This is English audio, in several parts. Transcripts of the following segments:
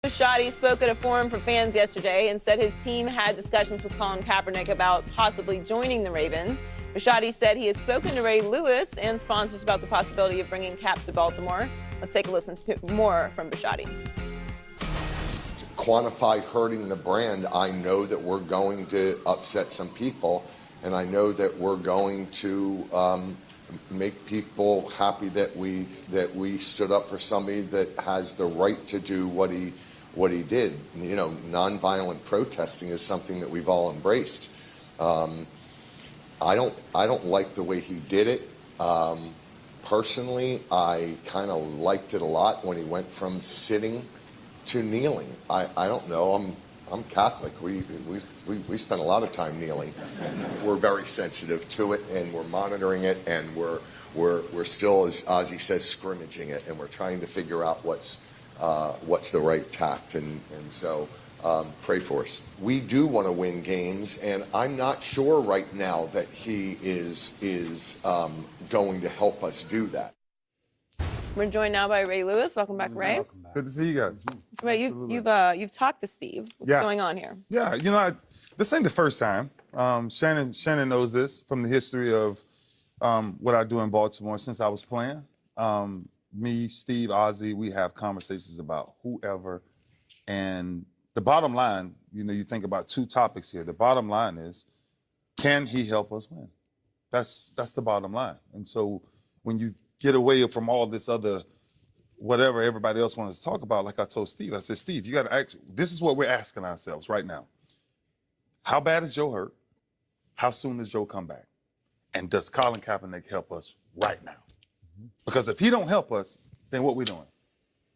Bisciotti spoke at a forum for fans yesterday and said his team had discussions with Colin Kaepernick about possibly joining the Ravens. Bisciotti said he has spoken to Ray Lewis and sponsors about the possibility of bringing Cap to Baltimore. Let's take a listen to more from Bisciotti. To quantify hurting the brand, I know that we're going to upset some people, and I know that we're going to make people happy that we stood up for somebody that has the right to do what he did. You know, nonviolent protesting is something that we've all embraced. I don't like the way he did it. Personally, I kind of liked it a lot when he went from sitting to kneeling. I don't know. I'm Catholic. We spend a lot of time kneeling. We're very sensitive to it, and we're monitoring it, and we're still, as Ozzy says, scrimmaging it, and we're trying to figure out what's the right tact, and so pray for us. We do want to win games, and I'm not sure right now that he is going to help us do that. We're joined now by Ray Lewis. Welcome back, Ray. Welcome back. Good to see you guys. So Ray, you've talked to Steve. What's going on here? Yeah, you know, this ain't the first time. Shannon knows this from the history of what I do in Baltimore since I was playing. Me, Steve, Ozzy, we have conversations about whoever. And the bottom line, you know, you think about two topics here. The bottom line is, can he help us win? That's the bottom line. And so when you get away from all this other whatever everybody else wants to talk about, like I told Steve, I said, Steve, you got to act. This is what we're asking ourselves right now. How bad is Joe hurt? How soon does Joe come back? And does Colin Kaepernick help us right now? Because if he don't help us, then what we doing?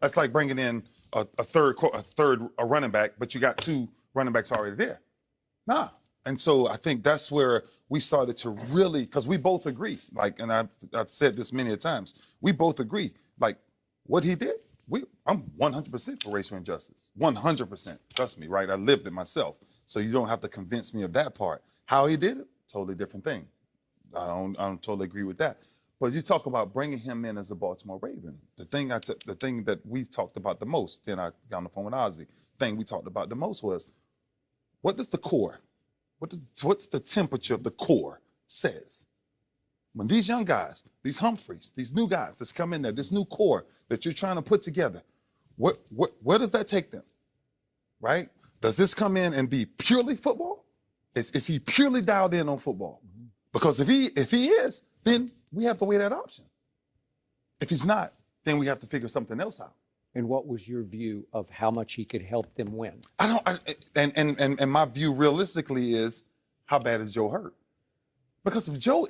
That's like bringing in a third running back, but you got two running backs already there. Nah. And so I think that's where we started to really, because we both agree, like, and I've said this many a times, we both agree, like, what he did, I'm 100% for racial injustice, 100%. Trust me, right? I lived it myself, so you don't have to convince me of that part. How he did it, totally different thing. I don't totally agree with that. But you talk about bringing him in as a Baltimore Raven. The thing that we talked about the most, then I got on the phone with Ozzy, thing we talked about the most was, what does the core, what's the temperature of the core says? When these young guys, these Humphreys, these new guys that's come in there, this new core that you're trying to put together, where does that take them, right? Does this come in and be purely football? Is he purely dialed in on football? Mm-hmm. Because if he is, then we have to weigh that option. If he's not, then we have to figure something else out. And what was your view of how much he could help them win? And my view realistically is, how bad is Joe hurt? Because if Joe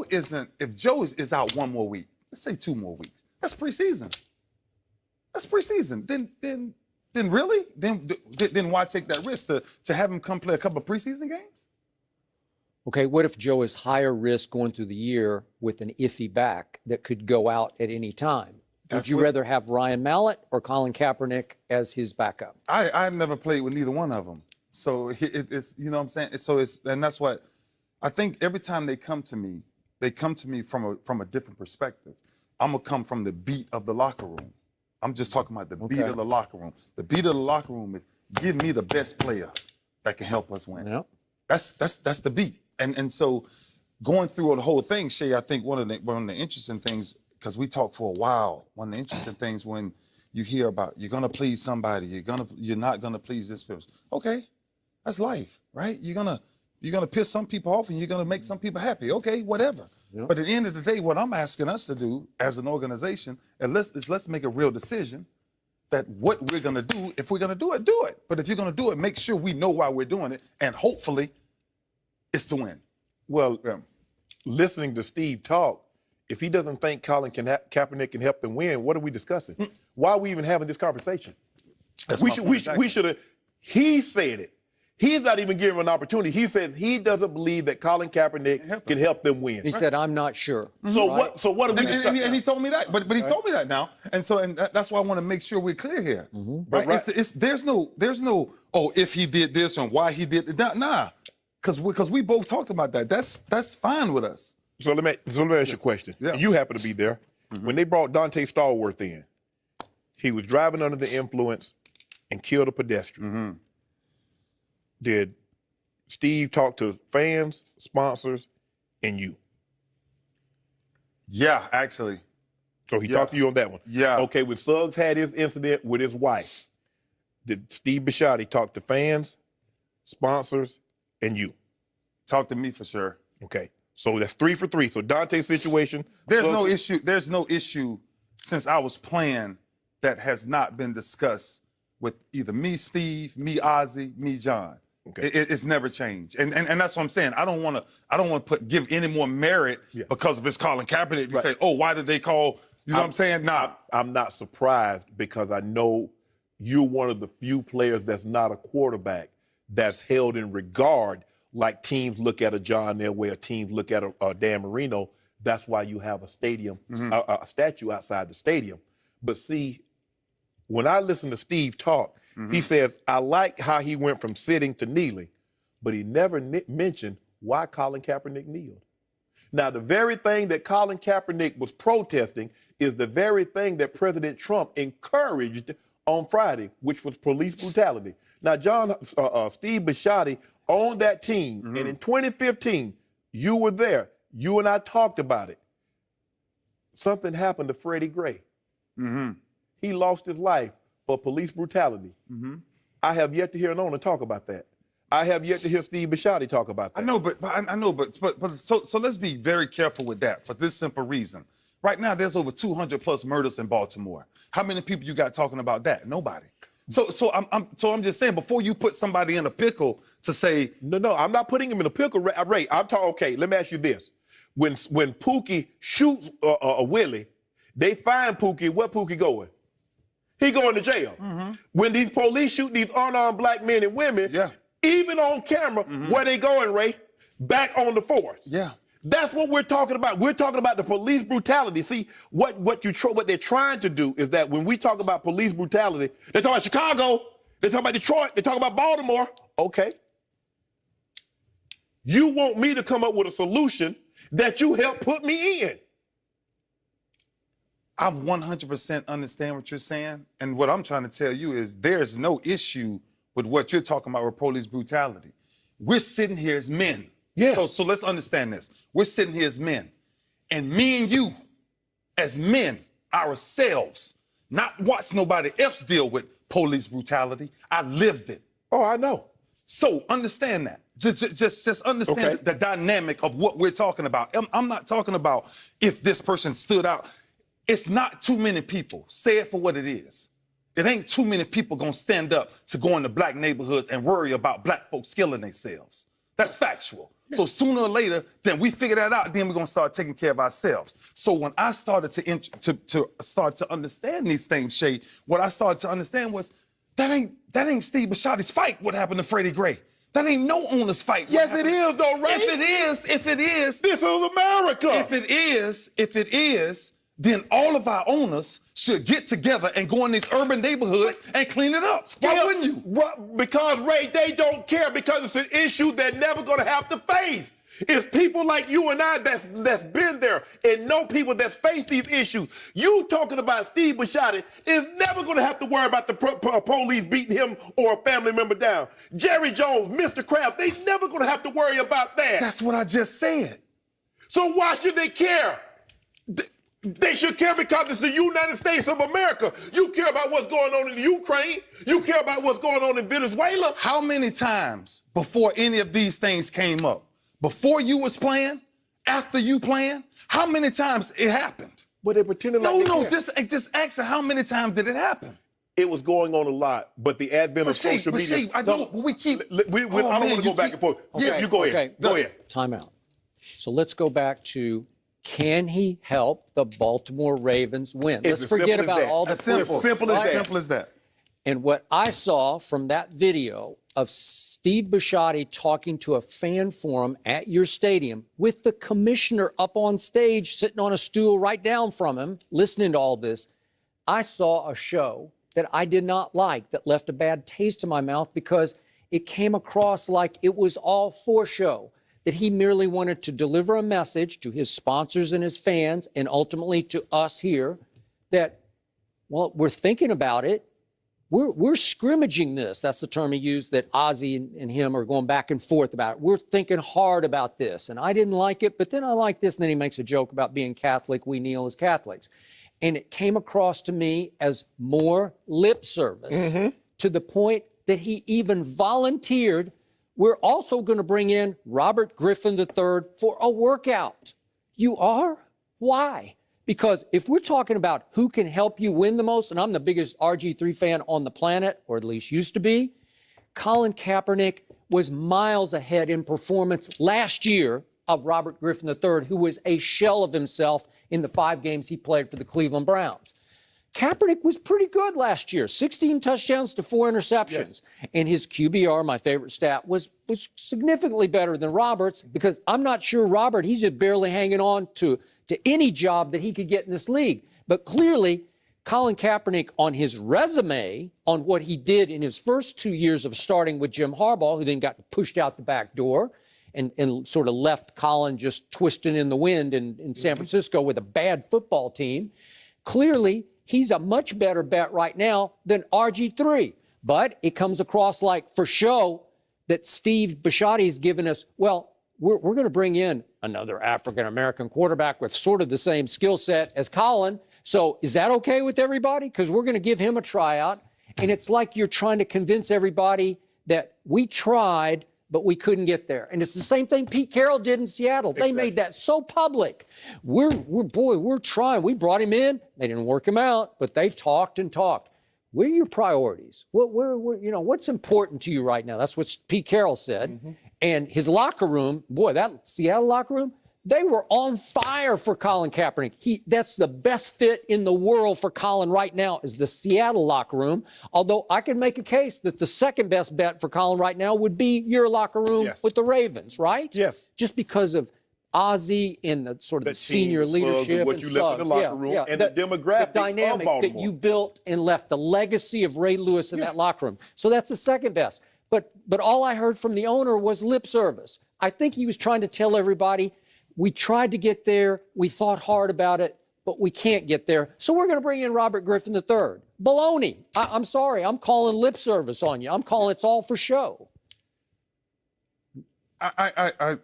is out one more week, let's say 2 more weeks, that's preseason. That's preseason. Then really? Then why take that risk to have him come play a couple of preseason games? Okay, what if Joe is higher risk going through the year with an iffy back that could go out at any time? Would you rather have Ryan Mallett or Colin Kaepernick as his backup? I never played with neither one of them. So it's, you know what I'm saying? And that's what, I think every time they come to me from a different perspective. I'm going to come from the beat of the locker room. I'm just talking about the beat of the locker room. The beat of the locker room is, give me the best player that can help us win. Yep. That's the beat. And so going through the whole thing, Shay, I think one of the interesting things, because we talked for a while, one of the interesting things when you hear about you're gonna please somebody, you're not gonna please this person. Okay, that's life, right? You're gonna piss some people off and you're gonna make some people happy. Okay, whatever. Yep. But at the end of the day, what I'm asking us to do as an organization, let's make a real decision that what we're gonna do, if we're gonna do it, do it. But if you're gonna do it, make sure we know why we're doing it, and hopefully it's to win. Well, listening to Steve talk, if he doesn't think Colin Kaepernick can help them win, what are we discussing? Why are we even having this conversation? We should have. He said it. He's not even giving an opportunity. He says he doesn't believe that Colin Kaepernick can help them win. He said, "I'm not sure." So what are we discussing? And he told me that, but he told me that now, and that's why I want to make sure we're clear here. Right? There's no if he did this and why he did that. Nah, because we both talked about that. That's fine with us. So let me ask you a question. Yeah. You happen to be there when they brought Dante Stallworth in. he was driving under the influence and killed a pedestrian. Did Steve talk to fans, sponsors, and you? Yeah, actually. So he talked to you on that one? Yeah. Okay, when Suggs had his incident with his wife, did Steve Bisciotti talk to fans, sponsors, and you? Talk to me for sure. Okay, so that's 3 for 3. So Dante's situation. There's Suggs- no issue. There's no issue since I was playing that has not been discussed with either me, Steve, me, Ozzy, me, John. Okay. It's never changed, and that's what I'm saying. I don't want to give any more merit because of this Colin Kaepernick to say, oh, why did they call? You know what I'm saying? Nah. I'm not surprised because I know you're one of the few players that's not a quarterback that's held in regard like teams look at a John Elway or teams look at a Dan Marino. That's why you have a stadium, a statue outside the stadium. But see, when I listen to Steve talk, he says, I like how he went from sitting to kneeling, but he never mentioned why Colin Kaepernick kneeled. Now, the very thing that Colin Kaepernick was protesting is the very thing that President Trump encouraged on Friday, which was police brutality. Now, Steve Bisciotti owned that team, and in 2015, you were there. You and I talked about it. Something happened to Freddie Gray. He lost his life for police brutality. I have yet to hear an owner talk about that. I have yet to hear Steve Bisciotti talk about that. I know, but so let's be very careful with that for this simple reason. Right now, there's over 200 plus murders in Baltimore. How many people you got talking about that? Nobody. So I'm just saying, before you put somebody in a pickle to say no, I'm not putting him in a pickle, Ray. I'm talking. Okay, let me ask you this: when Pookie shoots a Willie, they find Pookie. Where Pookie going? He going to jail. When these police shoot these unarmed black men and women, even on camera, where they going, Ray? Back on the force. Yeah. That's what we're talking about. We're talking about the police brutality. See, what they're trying to do is that when we talk about police brutality, they talk about Chicago, they talk about Detroit, they talk about Baltimore. Okay. You want me to come up with a solution that you helped put me in. I 100% understand what you're saying. And what I'm trying to tell you is there's no issue with what you're talking about with police brutality. We're sitting here as men. Yeah. So let's understand this. We're sitting here as men. And me and you, as men, ourselves, not watch nobody else deal with police brutality. I lived it. Oh, I know. So understand that. Just understand the dynamic of what we're talking about. I'm not talking about if this person stood out. It's not too many people. Say it for what it is. It ain't too many people gonna stand up to go into black neighborhoods and worry about black folks killing themselves. That's factual. So sooner or later, then we figure that out, then we're gonna start taking care of ourselves. So when I started to start to understand these things, Shay, what I started to understand was that ain't Steve Bisciotti's fight, what happened to Freddie Gray. That ain't no owner's fight. Yes, it is, though, Ray. If it is, this is America. If it is, then all of our owners should get together and go in these urban neighborhoods and clean it up. Why wouldn't you? Because, Ray, they don't care because it's an issue they're never going to have to face. It's people like you and I that's been there and know people that's faced these issues. You talking about Steve Bisciotti is never going to have to worry about the police beating him or a family member down. Jerry Jones, Mr. Kraft, they never going to have to worry about that. That's what I just said. So why should they care? They should care because it's the United States of America. You care about what's going on in Ukraine. You care about what's going on in Venezuela. How many times before any of these things came up, before you was playing, after you playing, how many times it happened? But they pretended like they care. Just ask her how many times did it happen? It was going on a lot, but the advent of social media. I know, we keep. I don't want to go back and forth. Okay, you go ahead. Go ahead. Time out. So let's go back to, can he help the Baltimore Ravens win? Let's forget about all the simple as that. And what I saw from that video of Steve Bisciotti talking to a fan forum at your stadium with the commissioner up on stage, sitting on a stool right down from him, listening to all this, I saw a show that I did not like, that left a bad taste in my mouth because it came across like it was all for show, that he merely wanted to deliver a message to his sponsors and his fans and ultimately to us here that well, we're thinking about it. We're scrimmaging this. That's the term he used, that Ozzie and him are going back and forth about it. We're thinking hard about this. And I didn't like it, but then I like this. And then he makes a joke about being Catholic. We kneel as Catholics. And it came across to me as more lip service to the point that he even volunteered. We're also going to bring in Robert Griffin III for a workout. You are? Why? Because if we're talking about who can help you win the most, and I'm the biggest RG3 fan on the planet, or at least used to be, Colin Kaepernick was miles ahead in performance last year of Robert Griffin III, who was a shell of himself in the 5 games he played for the Cleveland Browns. Kaepernick was pretty good last year, 16 touchdowns to 4 interceptions. Yes. And his QBR, my favorite stat, was significantly better than Robert's, because I'm not sure Robert, he's just barely hanging on to any job that he could get in this league. But clearly, Colin Kaepernick, on his resume, on what he did in his first 2 years of starting with Jim Harbaugh, who then got pushed out the back door and sort of left Colin just twisting in the wind in San Francisco with a bad football team, clearly he's a much better bet right now than RG3. But it comes across like, for show, that Steve Bisciotti's given us, well, we're going to bring in another African-American quarterback with sort of the same skill set as Colin. So is that okay with everybody? Because we're going to give him a tryout. And it's like you're trying to convince everybody that we tried, but we couldn't get there. And it's the same thing Pete Carroll did in Seattle. Exactly. They made that so public. We're trying. We brought him in. They didn't work him out, but they talked and talked. Where are your priorities? What's important to you right now? That's what Pete Carroll said. And his locker room, boy, that Seattle locker room, they were on fire for Colin Kaepernick. That's the best fit in the world for Colin right now, is the Seattle locker room. Although I can make a case that the second best bet for Colin right now would be your locker room with the Ravens, right? Yes. Just because of Ozzie and the sort of the senior leadership what and you left in the locker room and the demographics the dynamic of that you built and left, the legacy of Ray Lewis in that locker room. So that's the second best. But all I heard from the owner was lip service. I think he was trying to tell everybody, we tried to get there, we thought hard about it, but we can't get there. So we're going to bring in Robert Griffin III. Baloney. I'm sorry, I'm calling lip service on you. I'm calling it's all for show.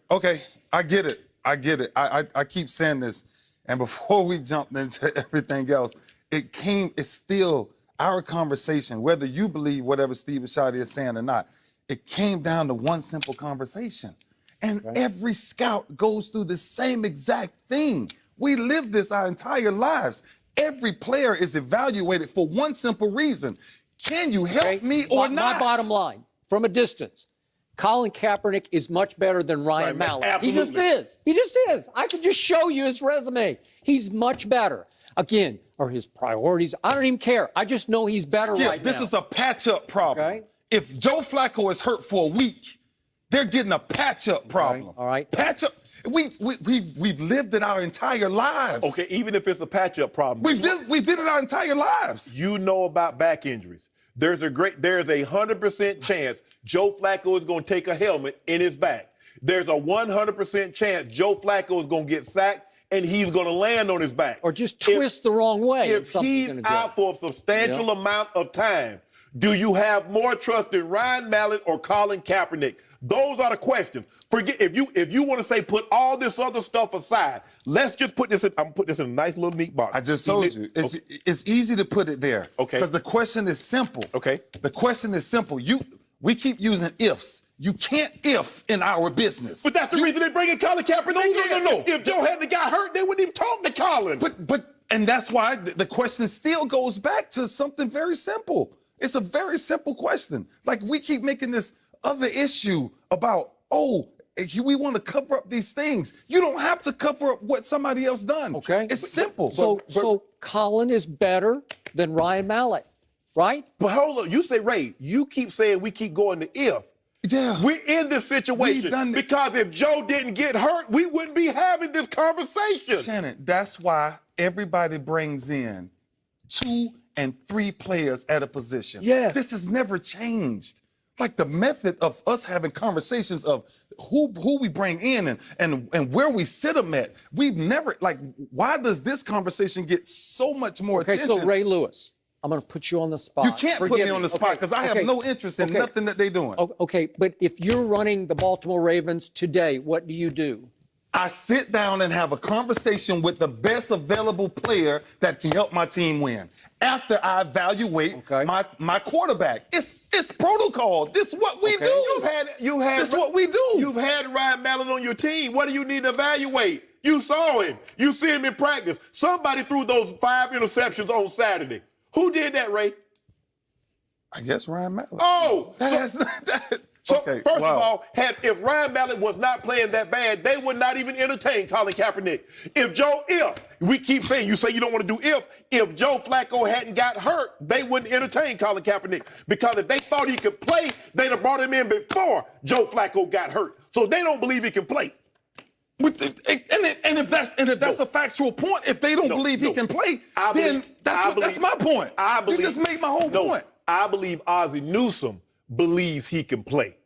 Okay, I get it. I keep saying this. And before we jump into everything else, it's still our conversation, whether you believe whatever Steve Bisciotti is saying or not. It came down to one simple conversation. And every scout goes through the same exact thing. We live this our entire lives. Every player is evaluated for one simple reason. Can you help me or not? My bottom line, from a distance, Colin Kaepernick is much better than Ryan Mallett. Absolutely. He just is. He just is. I could just show you his resume. He's much better. Again, are his priorities? I don't even care. I just know he's better right now. This is a patch-up problem. Okay. If Joe Flacco is hurt for a week, they're getting a patch-up problem. All right. Patch-up. We've lived it our entire lives. Okay, even if it's a patch-up problem. We did it our entire lives. You know about back injuries. There's a 100% chance Joe Flacco is going to take a helmet in his back. There's a 100% chance Joe Flacco is going to get sacked and he's going to land on his back. Or just twist the wrong way. If he's out for a substantial amount of time, do you have more trust in Ryan Mallett or Colin Kaepernick? Those are the questions. Forget if you want to say put all this other stuff aside. Let's just put this in. I'm gonna put this in a nice little neat box. I just told you it's easy to put it there. Okay. Because the question is simple. Okay. The question is simple. We keep using ifs. You can't if in our business. But that's the reason they bring in Colin Kaepernick. No. If Joe hadn't got hurt, they wouldn't even talk to Colin. And that's why the question still goes back to something very simple. It's a very simple question. Like, we keep making this other issue about, we want to cover up these things. You don't have to cover up what somebody else done. Okay. It's simple. So Colin is better than Ryan Mallett, right? But hold on. You say, Ray, you keep saying we keep going to if. Yeah. We're in this situation because if Joe didn't get hurt, we wouldn't be having this conversation. Shannon, that's why everybody brings in 2 and 3 players at a position. Yes. This has never changed. Like, the method of us having conversations of who we bring in and where we sit them at, we've never, why does this conversation get so much more attention? Okay, so Ray Lewis. I'm going to put you on the spot. You can't put Forgive me on the spot because I have no interest in nothing that they're doing. Okay, but if you're running the Baltimore Ravens today, what do you do? I sit down and have a conversation with the best available player that can help my team win. After I evaluate my quarterback, it's protocol. This is what we do. This is what we do. You've had Ryan Mallett on your team. What do you need to evaluate? You saw him. You see him in practice. Somebody threw those 5 interceptions on Saturday. Who did that, Ray? I guess Ryan Mallett. Oh, So okay, first of all, if Ryan Mallett was not playing that bad, they would not even entertain Colin Kaepernick. If we keep saying, you say you don't want to do if Joe Flacco hadn't got hurt, they wouldn't entertain Colin Kaepernick. Because if they thought he could play, they'd have brought him in before Joe Flacco got hurt. So they don't believe he can play. And if that's a factual point, if they don't believe he can play, then that's my point. You just made my whole point. I believe Ozzie Newsome believes he can play.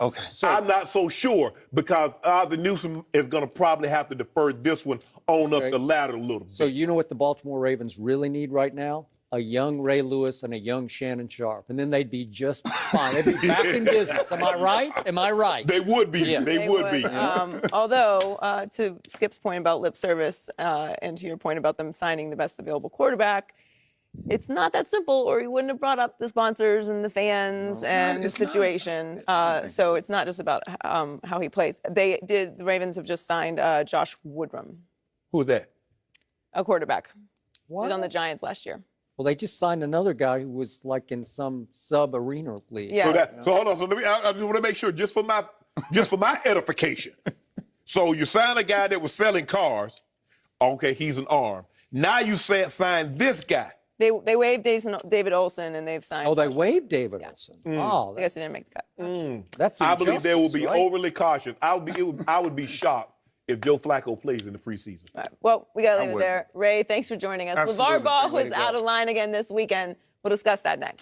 Okay. So I'm not so sure because Ozzie Newsome is going to probably have to defer this one on up the ladder a little bit. So you know what the Baltimore Ravens really need right now? A young Ray Lewis and a young Shannon Sharp. And then they'd be just fine. They'd be back in business. Am I right? Am I right? They would be. Yeah. They would be. Although, to Skip's point about lip service and to your point about them signing the best available quarterback, it's not that simple, or he wouldn't have brought up the sponsors and the fans and the situation. So it's not just about how he plays. The Ravens have just signed Josh Woodrum. Who's that? A quarterback. What? He was on the Giants last year. Well, they just signed another guy who was like in some sub-arena league. Yeah. So hold on. So I just want to make sure, just for my edification. So you signed a guy that was selling cars. Okay, he's an arm. Now you signed this guy. They waived David Olson, and they've signed. Oh, they waived David Olson. Oh, I guess he didn't make the cut. that's I believe they will be right? overly cautious. I would be shocked if Joe Flacco plays in the preseason. All right. Well, we got to leave it there. Ray, thanks for joining us. Absolutely. LeVar Ball Way was to go. out of line again this weekend. We'll discuss that next.